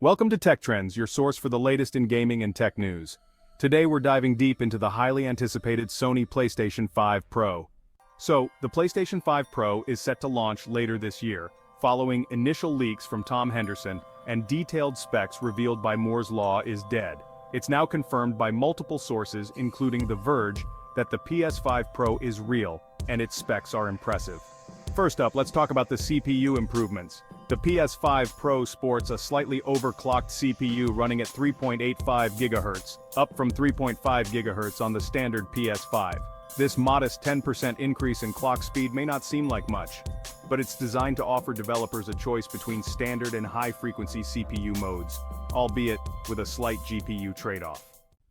Welcome to Tech Trends, your source for the latest in gaming and tech news. Today we're diving deep into the highly anticipated Sony PlayStation 5 Pro. So, the PlayStation 5 Pro is set to launch later this year, following initial leaks from Tom Henderson and detailed specs revealed by Moore's Law is dead. It's now confirmed by multiple sources, including The Verge, that the PS5 Pro is real, and its specs are impressive. First up, let's talk about the CPU improvements. The PS5 Pro sports a slightly overclocked CPU running at 3.85 GHz, up from 3.5 GHz on the standard PS5. This modest 10% increase in clock speed may not seem like much, but it's designed to offer developers a choice between standard and high-frequency CPU modes, albeit with a slight GPU trade-off.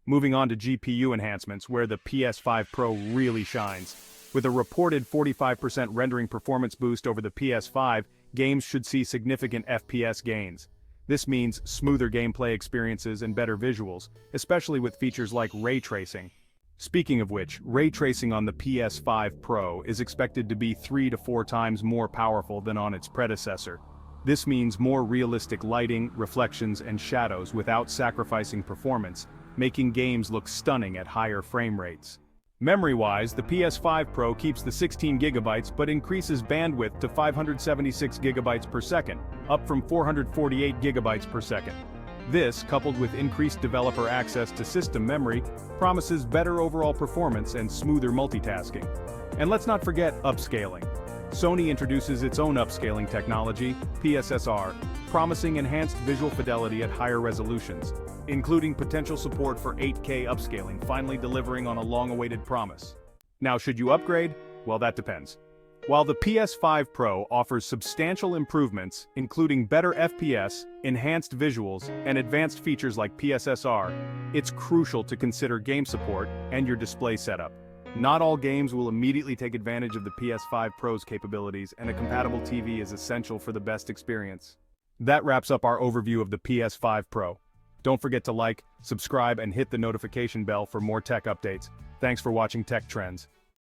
Moving on to GPU enhancements, where the PS5 Pro really shines. With a reported 45% rendering performance boost over the PS5, games should see significant FPS gains. This means smoother gameplay experiences and better visuals, especially with features like ray tracing. Speaking of which, ray tracing on the PS5 Pro is expected to be 3 to 4 times more powerful than on its predecessor. This means more realistic lighting, reflections, and shadows without sacrificing performance, making games look stunning at higher frame rates. Memory-wise, the PS5 Pro keeps the 16 GB but increases bandwidth to 576 GB per second, up from 448 GB per second. This, coupled with increased developer access to system memory, promises better overall performance and smoother multitasking. And let's not forget upscaling. Sony introduces its own upscaling technology, PSSR, promising enhanced visual fidelity at higher resolutions, including potential support for 8K upscaling, finally delivering on a long-awaited promise. Now, should you upgrade? Well, that depends. While the PS5 Pro offers substantial improvements, including better FPS, enhanced visuals, and advanced features like PSSR, it's crucial to consider game support and your display setup. Not all games will immediately take advantage of the PS5 Pro's capabilities, and a compatible TV is essential for the best experience. That wraps up our overview of the PS5 Pro. Don't forget to like, subscribe, and hit the notification bell for more tech updates. Thanks for watching Tech Trends.